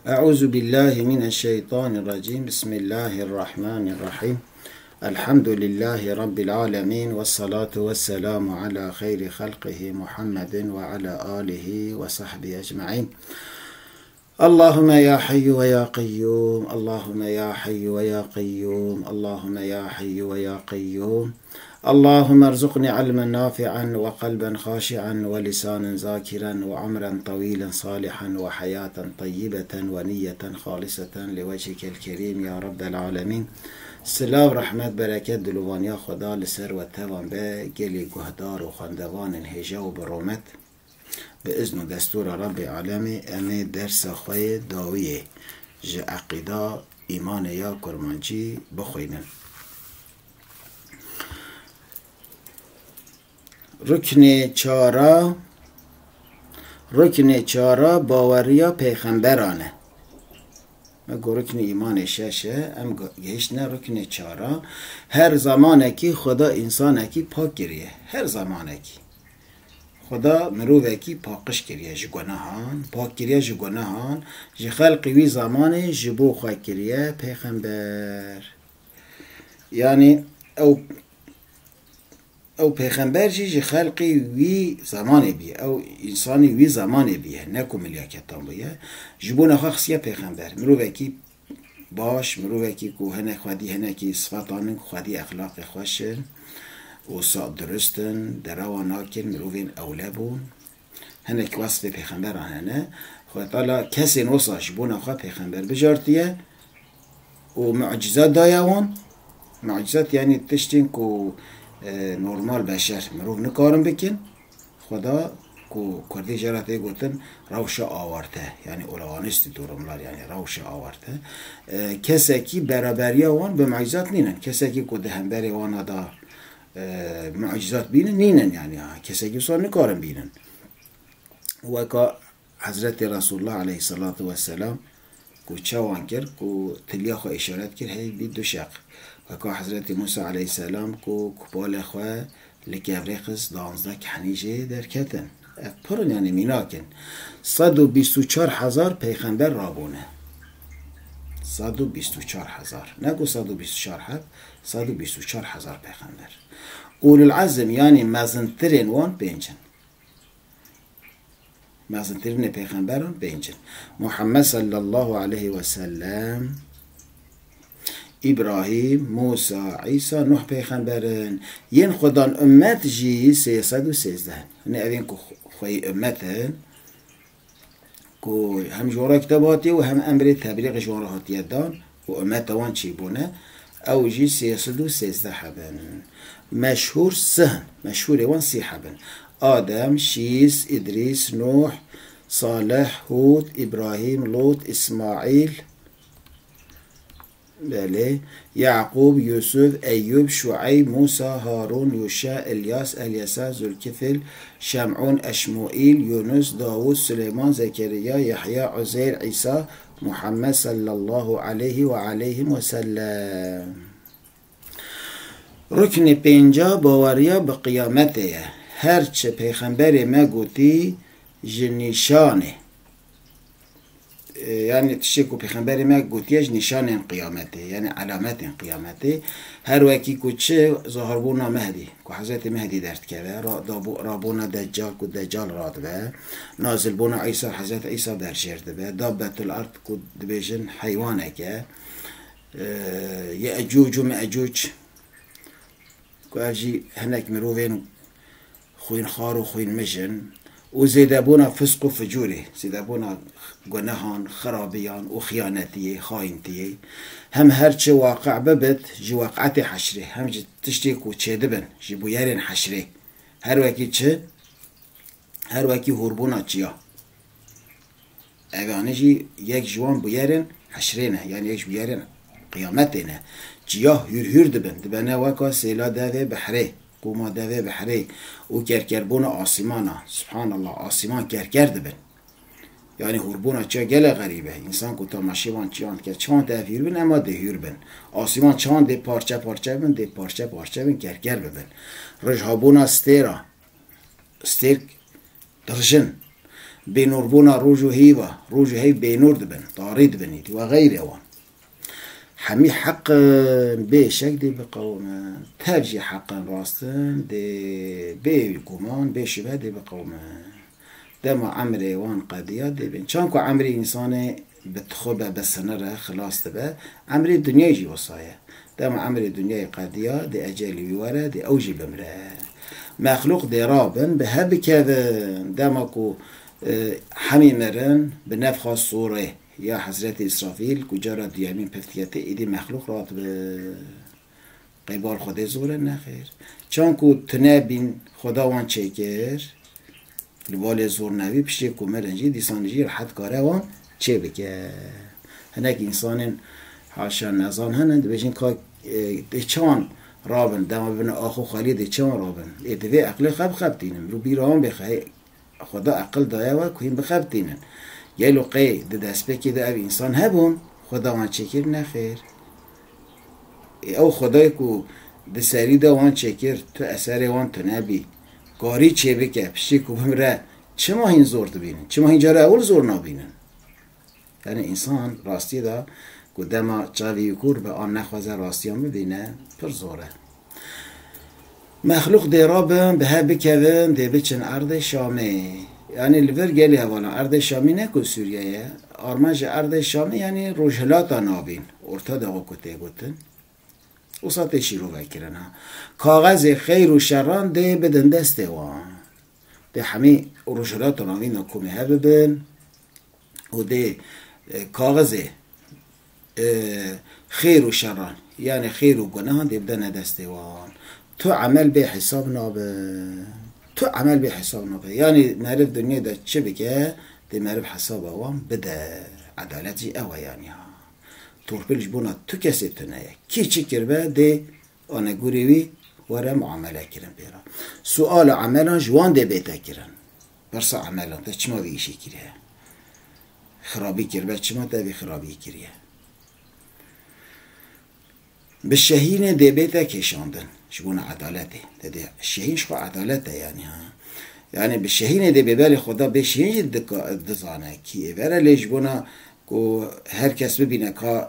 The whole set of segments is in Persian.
أعوذ بالله من الشيطان الرجيم. بسم الله الرحمن الرحيم. الحمد لله رب العالمين، والصلاة والسلام على خير خلقه محمد وعلى آله وصحبه أجمعين. اللهم يا حي ويا قيوم، اللهم يا حي ويا قيوم، اللهم يا حي ويا قيوم. اللهم ارزقني علما نافعا وقلبا خاشعا ولسانا ذاكرا وعمرا طويلا صالحا وحياة طيبة ونية خالصة لوجهك الكريم يا رب العالمين. سلام رحمت برکت دلوانیا خدا لسر و توان به گلی گهدار و خاندوان هجا و برومت به اذن و دستور رب العالمین. امی درس خواه داویه جه عقیده ایمان یا کرمانجی بخوینن. رکن چارا باوریا پیغمبرانه. مگو رکن ایمان ششه ام گهش نه رکن چارا. هر زمانه کی خدا انسانه کی پاک گریه، هر زمانه کی خدا مروه کی پاکش گریه جگناهان، پاک گریه جگناهان جه خلقی وی زمانه جبو خواه گریه پیغمبر. یعنی او پیغمبر جه خلقی وی زمانه بیه، او انسانی وی زمانه بیه، نکو ملیاکتان بیه جبو نخواه خسیه پیغمبر. مروه کی باش، مروه کی که هنه خودی هنه کی صفتانن که خودی اخلاق خوشن و ساد درستن دروا ناکن مروفین اوله بون هنه که وصف پیغمبر هنه خواهد تعالی کسی نوصا جبو نخواه پیغمبر بجارتیه و معجزات دایوان. معجزات یعنی تشتین که نورمال بشر مروف نکارم بکن، خدا که کردی جراته گوتن روش آورده، یعنی اولوانستی دورملار، یعنی روش آورده. کسی که برابری وان به معجزات نینن، کسی که دهنبری وانا دا معجزات بینن نینن، یعنی کسی که سوال نکارم بینن. و که حضرت رسول الله علیه الصلاة والسلام که چوان کرد که تلیا خواه اشارت کرد هی بید دو شق. و که حضرت موسی علیه السلام که کپال خواه لکفرقز 12 کنیجه در کتن پرن، یعنی میناکن 124,000 پیغمبر رابونه. 124,000 نگو 124,000 124,000 پیغمبر. اول العزم یعنی مزنترین وان بینجن، مزنترین پیغمبران بینجن. محمد صلی الله علیه و سلم، ابراهیم، موسی، عیسی، نوح پیغمبرن. ین خدان امت جی 313. یعنی اوین که خوی امتن که هم جورا کتاباتی و هم امر تبلیغ جورا هاتی دان و امت وان چی بونه او جی 313 حبن. مشهور سهن، مشهور وان 3 حبن: آدم، شیس، ادریس، نوح، صالح، هود، ابراهیم، لوط، اسماعیل، بله، یعقوب، یوسف، ایوب، شعیب، موسی، هارون، یوشع، الیاس، الیسع، ذوالکفل، شمعون، اشموئیل، یونس، داوود، سلیمان، زکریا، یحیی، عزیر، عیسی، محمد صلی الله علیه و علیه و سلم. رکن 5 باوریا به قیامته. هرچه پیغمبر ما گوتی جنیشانه، یعنی تشکو پیغمبر ما گوتیش نشان قیامته، یعنی علامت قیامته. هر وکی کوچه ظاهر بونا مهدی که حضرت مهدی درد کرده، رابونا دجال که دجال راد به، نازل بونا عیسی حضرت عیسی در جرده به، دابت الارض که دبیجن حیوانه که یأجوج و مأجوج که افجی هنک مروفین خوین خار و خوین مجن و زیده بونا فسق و فجوره، زیده بونا گناهان، خرابیان و خیانتیه، خاینتیه. هم هرچه واقع ببت جی واقعت حشره، هم جی تشتیک و چه دبن جی بویرین حشره. هر وکی چه؟ هر وکی هربونا چیا اوانه جی یک جوان بویرین حشره نه، یعنی یک بویرین قیامته نه. جیا هر دبن دبنه وکا سیلا داوه بحره، قوما داوه بحره و کرکربونا آسیمانا. سبحان الله، آسیمان کرکر دبن، یعنی هربونا چه گله غریبه. انسان که تماشیوان چیان که چان تفیر بین اما دهیر بین. آسیمان چان ده پارچه پارچه بین، ده پارچه پارچه بین کرکر ببین. رجهابونا ستیرا، ستیر درجن بنوربونا روجو هيوا روجو هي بنور دبن طارد بنيت وغيره وان حمي حق بشك دي بقوما ترجي حقا راستن دي بيكومان بشبه دي بقوما دما عمري وان قضيات دي بين چانكو عمري انسان بتخوبه بسنره خلاص تبه عمري الدنيا يجي وصايا دما عمري الدنيا قضية دي اجالي ورا دي اوجي بمره مخلوق دي رابن بهب كذا دمكو حمي مرن بنفخ الصوره يا حضرت اسرافیل کجا دیامین پفتیته ایدی مخلوق رات به قیبال خدا زوره نخیر چون کو تنبین خدا وان چکر لبال زور نوی پشتی کمرنجی دیسانجی راحت کاره وان چه بکه هنک انسان حاشا نزان هنند بجین که چان رابن دم بین آخو خالی دی چان رابن ایدوی عقل خب دینم رو بیرام بخواه خدا عقل دایه و کوین بخب دینن یه لقه ده دست بکی ده او انسان هبون خدا وان چکر نخیر او خدای کو ده سری ده وان چکر تو اثر وان تو نبی گاری چه بکه پشتی کو بمره چه ماه این زور دو بینن چه ماه این جاره اول زور نبینن یعنی انسان راستی ده کو دما چاوی کور به آن نخوازه راستیان ببینه پر زوره مخلوق ده رابن به ها بکوین ده بچن ارد شامه یعنی لور گلی هوالا ارد شامی نکو سوریه آرمانج ارد شامی یعنی روشلاتا نابین ارتا داغو کته گوتن او ساتشی رو بکرن ها کاغذ خیر و شران ده بدن دسته وان ده همی روشلاتا نابین کمی ها ببین و ده کاغذ خیر و شران یعنی خیر و گناه ده بدن دسته وان تو عمل به حساب نابین تو عمل به حساب نبه یعنی معرف دنیا ده چه بگه ده معرف حساب اوام بده عدالتی اوه یعنی ها تورپلش بونا تو کسی تنه کی چی کربه ده آنه گوریوی وره معامله کرن بیرا سؤال عملان جوان ده بیته کرن برسا عملان ده چما بیشی کریه خرابی کربه چما ده بی خرابی کریه به شهین ده بیته کشاندن شبونه عدالته ده شهین شو عدالته یعنی ها یعنی به شهین ده ببال خدا به شهین دزانه کیه وره لیجبونه کو هر کس ببینه که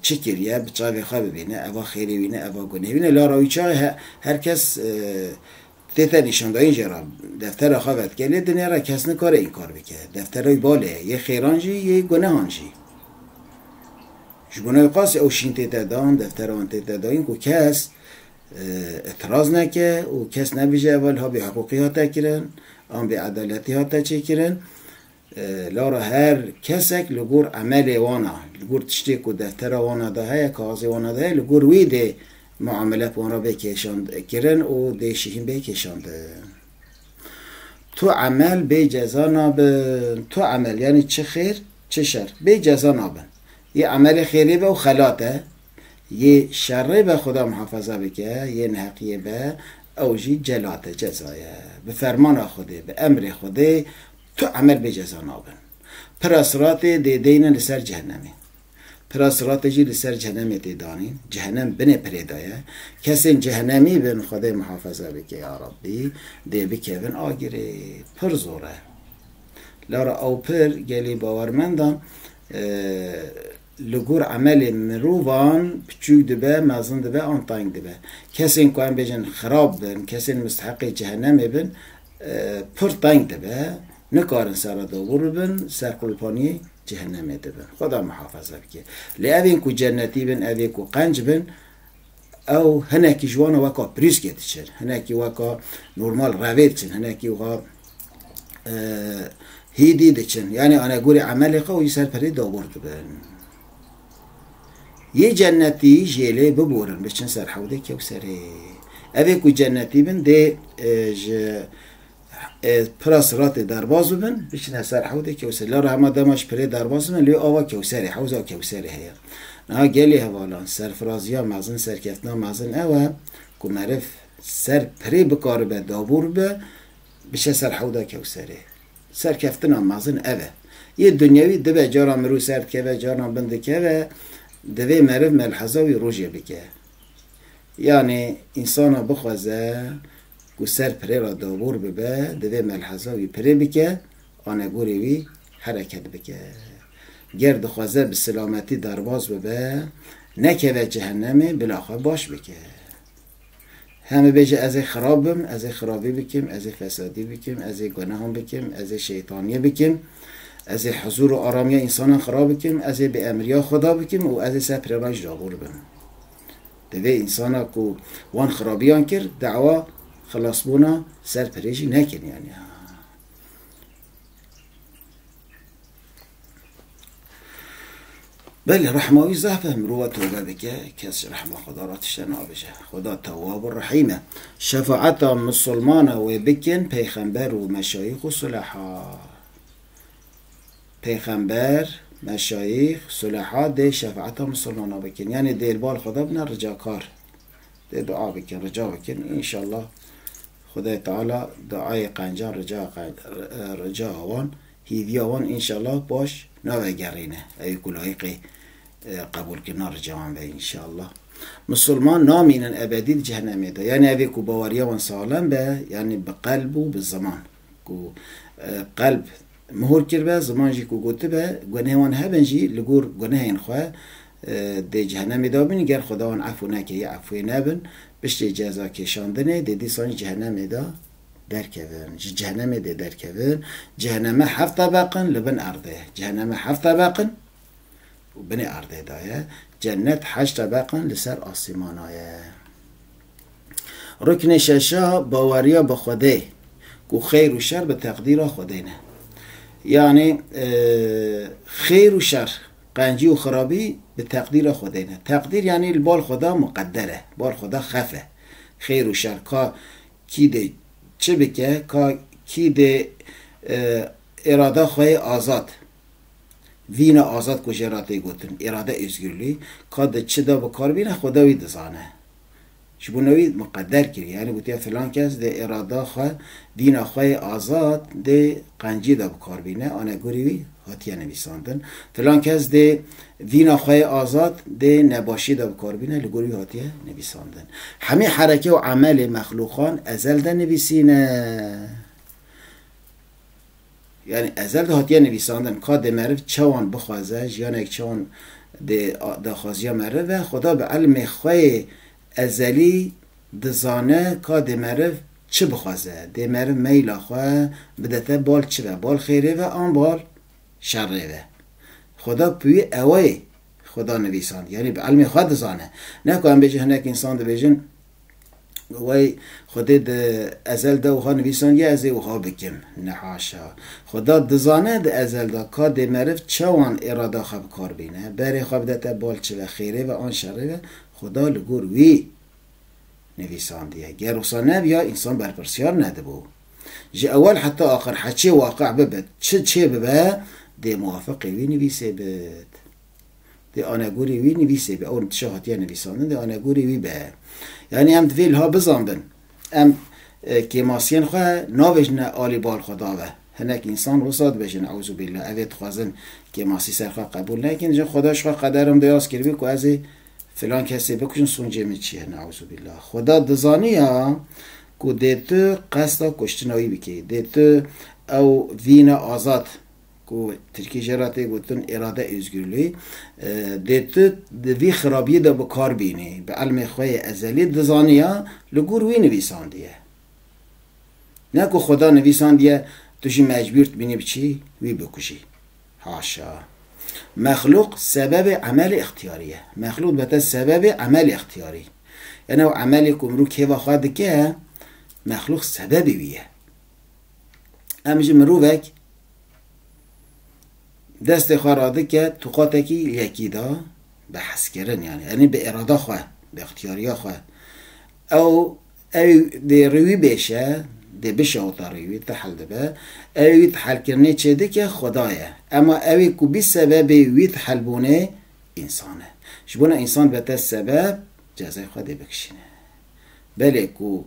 چه کریه بچه خواه ببینه اوا خیری بینه اوا گنه بینه لاراوی چه هر کس تیتا نشانده اینجا را دفتر خواهد که دنیا را کس نکاره این کار بکه دفترهای باله یه خیرانجی یه گنه هانجی شبونه قاسی او شین تیتا دان دفتر آن تیتا دان که کس اعتراض نکه و کس نبیجه اول ها به حقوقی ها تکرن آن به عدالتی ها تکرن لارا هر کسک لگور عمل وانا لگور تشتی که دفتر وانا ده های کاغذ وانا ده لگور ویده معامله وانا بکشند کرن و ده شیخین بکشند تو عمل به جزا نابن تو عمل یعنی چه خیر چه شر به جزا نابن یه عمل خیری به و خلاته یه شره به خدا محافظه بکه یه نحقیه به اوجی جلات جزایه به فرمان خوده به امر خوده تو عمل به جزا نابن پراسرات دیدین لسر جهنمی پراسرات جی لسر جهنمی دیدانین جهنم بنه پریدایه کسی جهنمی بن خدا محافظه بکه یا ربی دی بکه بن آگیره پر زوره لارا او پر گلی باورمندان لگور عمل مروان بچوک دبه مازن دبه آن تانگ دبه کسی این که بجن خراب بن کسی مستحق جهنم بن پر تانگ دبه نکارن سر دور بن سر قلپانی جهنم دبن خدا محافظه بکه لیوین که جنتی بن اوی که قنج بن او هنکی جوان وکا پریس گیت چن هنکی وکا نورمال روید چن هنکی وکا هیدی دچن یعنی آنها گوری عمل قوی سر پری داور دبن یه جنتی جیله ببورن بچن سر حوده کوسره اوه که جنتی بن ده پراسرات درباز بن بچن سر حوده کوسره لاره همه دماش پره درباز بن لیو آوا کوسره حوزه کوسره هیا نه گلی هوالان سرفرازی ها مازن سرکفتنا مازن اوه که معرف سر پره بکار به دابور به بچه سر حوده کوسره سرکفتنا مازن اوه یه دنیاوی دبه جارا مرو سرد که و جارا بنده که و دوی معرف ملحظاوی روژه بکه یعنی انسان بخوازه که سر پره را دابور ببه دوی ملحظاوی پره بکه آنگوری وی حرکت بکه گرد خوازه به سلامتی درباز ببه نکه و جهنمه بلاخواه باش بکه همه بجه از خرابم از خرابی بکم از فسادی بکم از گناهم بکم از شیطانیه بکم از حضور و آرامی انسان خراب بکم از به امریا خدا بکم و از سپرمش جابور بم دوی انسان کو وان خرابیان کرد دعوا خلاص بونا سر پریشی نکن یعنی بله رحماوی زحفه مروه توبه بکه کس رحمه خدا را تشتنا بشه خدا تواب و رحیمه شفاعت مسلمان و بکن پیغمبر و مشایخ و صلحا پیغمبر مشایخ صلحا ده شفاعت مسلمان ها بکن یعنی دیل بال خدا بنا رجاکار ده دعا بکن رجا بکن انشالله خدا تعالی دعای قنجان رجا آوان هیدی آوان انشالله باش نوگرینه ای کلاهی قبول کنار جوان به انشالله مسلمان نامینن ابدی جهنمی ده یعنی اوی کو باوریا وان سالم به یعنی به قلب و به زمان کو قلب مهور کرده زمان جی کو گوته به گناه وان هبن جی لگور گناه این خواه ده جهنمی ده بینی گر خدا وان عفو نکه یا عفوی نبن بشتی جزا کشاندنه ده دیسان جهنمی ده درکوین جهنم ده درکوین جهنم 7 طبقن لبن ارده جهنم 7 طبقن و بن ارده دایه جنت 8 طبقن لسر آسمانایه رکن ششا باوریا به خوده کو خیر و شر به تقدیر خوده نه یعنی خیر و شر قنجی و خرابی به تقدیر خوده نه تقدیر یعنی بال خدا مقدره بال خدا خفه خیر و شر کی ده چه بکه که کی ده اراده خواه آزاد وین آزاد کش اراده گوتن اراده ازگرلی که ده چه دا بکار بینه خداوی دزانه شبونوی مقدر کری یعنی بوده فلان کس ده اراده خواه وین خواه آزاد ده قنجی دا بکار بینه آنه گوری هاتیه نویساندن فلان کس ده وین خواه آزاد ده نباشی دا بکار بینه لگوری هاتیه نویساندن همه حرکه و عمل مخلوقان ازل ده نویسینه یعنی ازل ده هاتیه نویساندن که ده معرف چوان بخوازه یا یک چوان ده خوازیه معرفه خدا به علم خواه ازلی دزانه که ده معرف چه بخوازه ده معرف میلا خواه بدته بال چه به بال خیره و آن بال شره خدا پوی اوی خدا نویساند یعنی به علم خود دزانه نه که هم بجه هنک انسان ده بجن وی خدا ده ازل ده وها نویساند یه ازی وها بکم نحاشا خدا دزانه ده ازل ده که ده معرف چوان اراده خواب کار بینه بره خواب دته بال چه و خیره و آن شره خدا لگور وی نویساندیه گر رخصان نبیا انسان برپرسیار نده بو جه اول حتی آخر حچه واقع ببد چه ببه ده موافقی وی نویسه بد ده آنگوری وی نویسه به اون تشاهاتیه نویسانده ده آنگوری وی به یعنی هم دویل ها بزاندن هم کماسین خواه ناوجن آلی بال خدا به هنک انسان وساد بشن اعوذ بالله اوید خوازن کماسی سرخواه قبول نکن جه خداش خواه قدرم دیاز کردی که از فلان کسی بکشن سونجه می چیه نعوذ بالله خدا دزانی ها که دیتو قصد کشتنایی بکی دیتو او وین آزاد که ترکی جراته گوتن اراده ازگرلی دیتو دوی خرابی دا بکار بینی به علم خواه ازلی دزانی ها لگور وی نویساندیه نه که خدا نویساندیه توشی مجبورت بینی بچی وی بکشی حاشا مخلوق سبب عمل اختیاریه مخلوق بتا سبب عمل اختیاری یعنی عملی که مرو که واخواد که مخلوق سببی بیه همجه مروک دست خواراده که توقاتکی یکی دا به حس کرن یعنی به اراده خواه به اختیاری خواه او ده روی بشه ده بشه و تاریوی تحل ده به اوی تحل کرنه چه ده که خدایه اما اوی که بی سبب وی تحل بونه انسانه شبونه انسان بتا سبب جزای خواده بکشینه بله که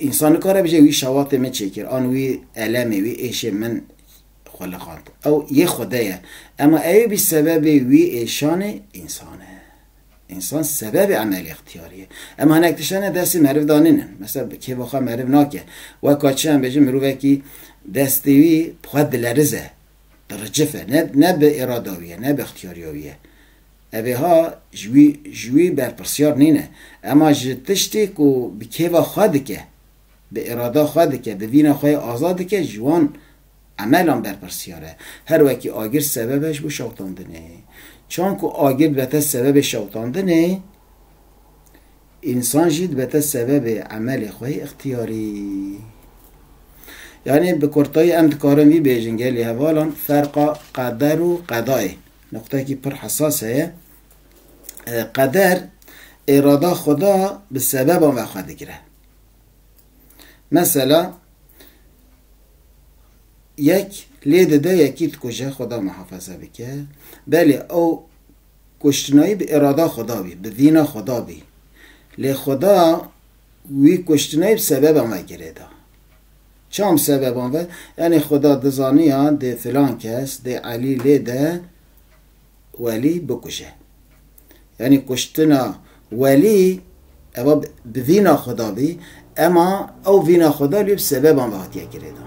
انسان کاره بشه وی شواط من چکر آن وی علمه وی ایش من خلقات او یه خدایه اما اوی بی سبب وی ایشان انسانه انسان سبب عمل اختیاریه. اما هنکتشانه دستی معرف دانینن، مثلا که بخواه معرف ناکه و کاچه هم بجه مروفه که دستیوی بخواد دلرزه درجفه، نه به اراداویه نه به اختیاریویه. اوه ها جوی برپرسیار نینه، اما جتشتی که بکه و خواده که به اراده خواده که به وین خواه آزاده که جوان عملان برپرسیاره. هر وکی آگر سببش بو شوطاندنه، چون که آگر بتا سبب شوطاندنه انسان جید بتا سبب عمل خواه اختیاری. یعنی به کرتای امتکارمی بیجن گلی هوالان فرق قدر و قضای نقطه که پر حساسه. قدر اراده خدا به سبب آن وقت گره. مثلا یک لید ده یکیت کشه خدا محافظه بکه، بله او کشتنایی به اراده خدا بی، به وینا خدا بی، لی خدا وی کشتنایی به سبب آن گره ده. چام سبب آن یعنی خدا دزانی ها ده فلان کس ده علی لیده ولی بکشه، یعنی کشتنا ولی اما به وینا خدا بی، اما او وینا خدا لیب سبب آن وقت یک گره دان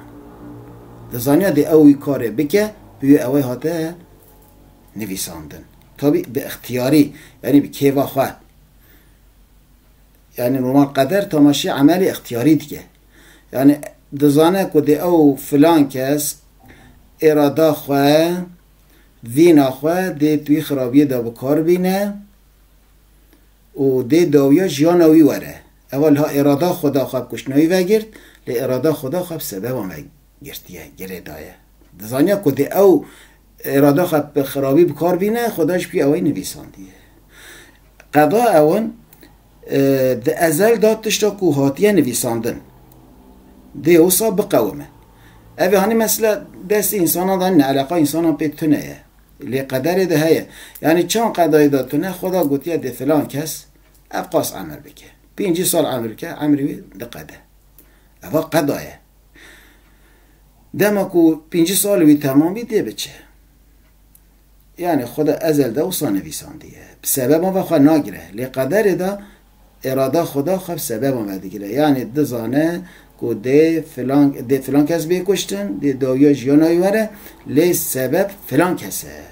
دزانیا دی اوی کاره بکه بیو اوی هاته نویساندن تابی به اختیاری، یعنی به کیوا خواه. یعنی نورمال قدر تماشی عمل اختیاری دیگه، یعنی دزانه که دی او فلان کس اراده خواه وینا خواه دی توی خرابیه دا بکار بینه و دی داویا جیانوی وره. اول ها اراده خدا خواب کشنوی وگرد، لی اراده خدا خواب سبب هم گرتیه گره دایه. دزانیا که دی او اراده خواب خرابی بکار بینه خداش پی اوی نویساندیه. قضا اون ده ازل دادتش تا که هاتیه نویساندن دی اوصا بقومه. اوی هانی مثلا دست انسان ها دانی علاقه انسان ها پیتونه لی قدر ده هیه. یعنی چون قدای دادتونه خدا گوتیه ده فلان کس افقاس عمل بکه 5 سال عمل که عمروی ده قده اوه قدایه. دما که 5 سال وی تمام بیده بچه، یعنی خدا ازل ده اوصا نویساندیه بسبب ما خواه ناگره، لی قدر ده اراده خدا خواه سبب ما بگیره. یعنی دزانه که ده فلان کس بیکشتن ده داویا جیانایی وره لی سبب فلان کسه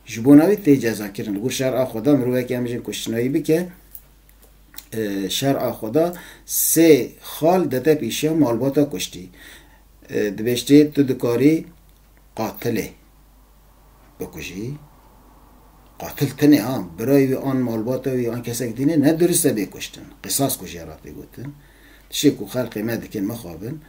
جبوناوی تی جزا کرن. لگو شرع خدا مروه که همیشن کشتنایی بکه شرع خدا 3 خال دته پیشه مالباتا کشتی دبشتی تو دکاری قاتله بکشی قاتل تنه ها برای آن مالباتا و آن کسک دینه نه درسته بکشتن قصاص کشیرات بگوتن تشکو خلقی مدکن مخابن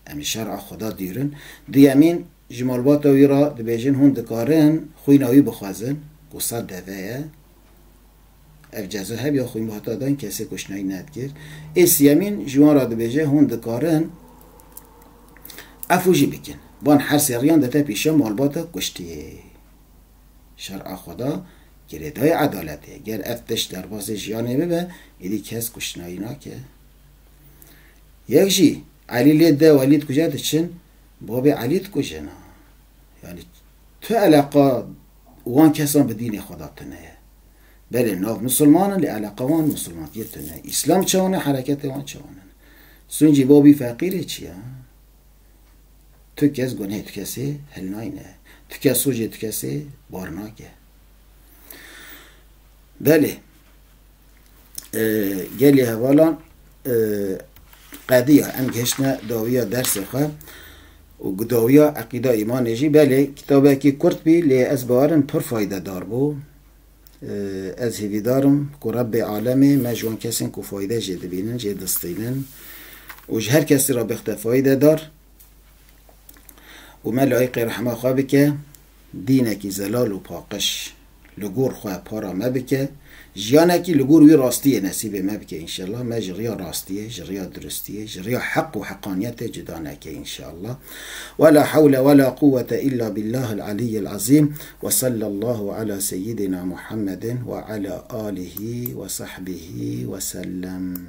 امی شرع خدا دیرن دیامین جمالبات وی را دبیجن هون دکارن خوی ناوی بخوازن گساد دوه اف جزا هب یا خوی بحتا دان کسی کشنایی ندگر. ایسیامین جوان را دبیجه هون دکارن افوجی بکن بان هر سریان دتا پیشه مالباتا کشتیه. شرع خدا گردای عدالته، گر افتش در باز جیانه ببه ایدی کس کشنایی ناکه. یک جی علی لید ده ولید کجا دچن باب علید کجنا، یعنی تو علاقه وان کسان به دین خدا تنه بله ناف مسلمان لی علاقه وان مسلمانیت تنه اسلام چونه حرکت وان چونه سنجی بابی فقیره چیه تو کس گناه تو کسی هل ناینه تو کس سوجه تو کسی بارناکه. بله گلی حوالان قضیه ام گشتنا داویا درس خواه و داویا عقیده ایمان جی. بله کتابه که کرد بی لی از بارم پر فایده دار بو از هیوی دارم که رب عالمه مجوان کسین که فایده جده بینن جده دستینن و هر کسی را بخت فایده دار و ملائک رحمه خواه بکه دینکی زلال و پاقش لگور خواه پارا مبکه جیانکی لگور وی راستیه نصیبه مبکه انشاءالله ما جریا راستیه جریا درستیه جریا حق و حقانیت جدانکه انشاءالله. ولا حول ولا قوة إلا بالله العلي العظيم وصلى الله على سيدنا محمد وعلى آله وصحبه وسلم.